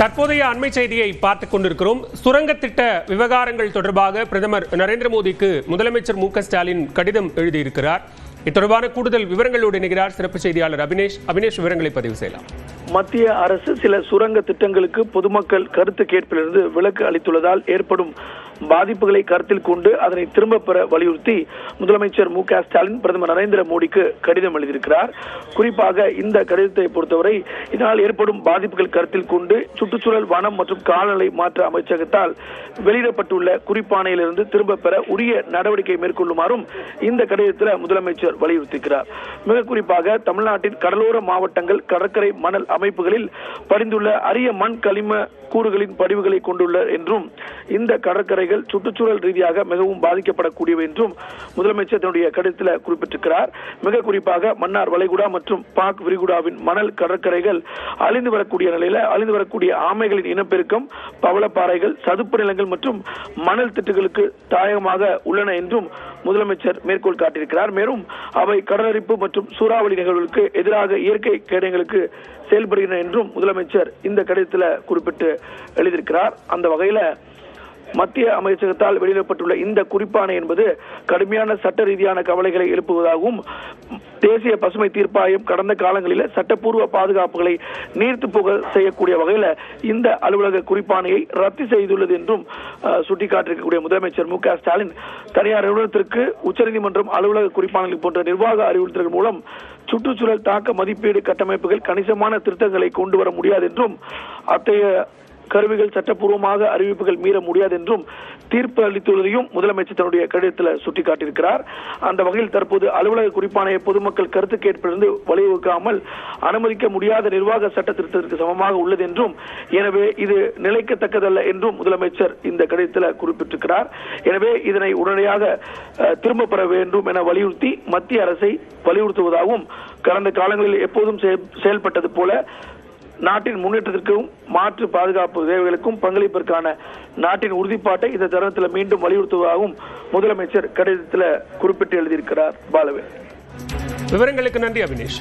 தற்போதைய அண்மை செய்தியை பார்த்துக் கொண்டிருக்கிறோம். சுரங்க திட்ட விவகாரங்கள் தொடர்பாக பிரதமர் நரேந்திர மோடிக்கு முதலமைச்சர் மு.க.ஸ்டாலின் கடிதம் எழுதியிருக்கிறார். இது தொடர்பான கூடுதல் விவரங்களோடு இணைகிறார் சிறப்பு செய்தியாளர் அபினேஷ். விவரங்களை பதிவு செய்யலாம். மத்திய அரசு சில சுரங்க திட்டங்களுக்கு பொதுமக்கள் கருத்து கேட்பிலிருந்து விலக்கு அளித்துள்ளதால் ஏற்படும் பாதிப்புகளை கருத்தில் கொண்டு அதனை திரும்ப பெற வலியுறுத்தி முதலமைச்சர் மு.க.ஸ்டாலின் பிரதமர் நரேந்திர மோடிக்கு கடிதம் எழுதியிருக்கிறார். குறிப்பாக இந்த கடிதத்தை பொறுத்தவரை இதனால் ஏற்படும் பாதிப்புகள் கருத்தில் கொண்டு சுற்றுச்சூழல், வனம் மற்றும் காலநிலை மாற்ற அமைச்சகத்தால் வெளியிடப்பட்டுள்ள குறிப்பாணையிலிருந்து திரும்ப பெற உரிய நடவடிக்கை மேற்கொள்ளுமாறும் இந்த கடிதத்தில் முதலமைச்சர் வலியுறுத்தியிருக்கிறார். மிக குறிப்பாக தமிழ்நாட்டின் கடலோர மாவட்டங்கள் கடற்கரை மணல் அமைப்புகளில் படிந்துள்ள அரிய மண் களிம கூறுகளின் படிவுகளை கொண்டுள்ள என்றும் இந்த கடற்கரைகள் சுற்றுச்சூழல் ரீதியாக மிகவும் பாதிக்கப்படக்கூடியவை என்றும் முதலமைச்சர் தன்னுடைய கடிதத்தில் குறிப்பிட்டிருக்கிறார். மிக குறிப்பாக மன்னார் வளைகுடா மற்றும் பாக் விரிகுடாவின் மணல் கடற்கரைகள் அழிந்து வரக்கூடிய ஆமைகளின் இனப்பெருக்கம், பவளப்பாறைகள், சதுப்பு நிலங்கள் மற்றும் மணல் திட்டுகளுக்கு தாயகமாக உள்ளன என்றும் முதலமைச்சர் மேற்கோள் காட்டியிருக்கிறார். மேலும் அவை கடலரிப்பு மற்றும் சூறாவளி நிகழ்வுகளுக்கு எதிராக இயற்கை கேடயங்களுக்கு செயல்படுகின்றன என்றும் முதலமைச்சர் இந்த கடிதத்தில் குறிப்பிட்டு எழுதியிருக்கிறார். அந்த வகையில மத்திய அமைச்சகத்தால் வெளியிடப்பட்டுள்ள இந்த குறிப்பாணை என்பது கடுமையான சட்ட ரீதியான கவலைகளை எழுப்புவதாகவும் தேசிய பசுமை தீர்ப்பாயம் கடந்த காலங்களில் சட்டப்பூர்வ பாதுகாப்புகளை நீர்த்து போக செய்யக்கூடிய வகையில இந்த அலுவலக குறிப்பாணையை ரத்து செய்துள்ளது என்றும் சுட்டிக்காட்டியிருக்கக்கூடிய முதலமைச்சர் மு.க.ஸ்டாலின் தனியார் நிறுவனத்திற்கு உச்சநீதிமன்றம் அலுவலக குறிப்பாணைகள் போன்ற நிர்வாக அறிவுறுத்தல்கள் மூலம் சுற்றுச்சூழல் தாக்க மதிப்பீடு கட்டமைப்புகள் கணிசமான திருத்தங்களை கொண்டு வர முடியாது என்றும் அத்தகைய கருவிகள் சட்டப்பூர்வமாக அறிவிப்புகள் மீற முடியாது என்றும் தீர்ப்பு அளித்துள்ளதையும் முதலமைச்சர் தன்னுடைய கடிதத்தில் சுட்டிக்காட்டியிருக்கிறார். அந்த வகையில் தற்போது அலுவலக குறிப்பாணையை பொதுமக்கள் கருத்து கேட்பிலிருந்து வழிவகுக்காமல் அனுமதிக்க முடியாத நிர்வாக சட்ட திருத்தத்திற்கு சமமாக உள்ளது என்றும், எனவே இது நிலைக்கத்தக்கதல்ல என்றும் முதலமைச்சர் இந்த கடிதத்தில் குறிப்பிட்டிருக்கிறார். எனவே இதனை உடனடியாக திரும்ப பெற வேண்டும் என வலியுறுத்தி மத்திய அரசை வலியுறுத்துவதாகவும், கடந்த காலங்களில் எப்போதும் செயல்பட்டது போல நாட்டின் முன்னேற்றத்திற்கும் மாற்று பாதுகாப்பு தேவைகளுக்கும் பங்களிப்பிற்கான நாட்டின் உறுதிப்பாட்டை இந்த தருணத்தில் மீண்டும் வலியுறுத்துவதாகவும் முதலமைச்சர் கடிதத்தில் குறிப்பிட்டு எழுதியிருக்கிறார். பாலவே, விவரங்களுக்கு நன்றி அபினேஷ்.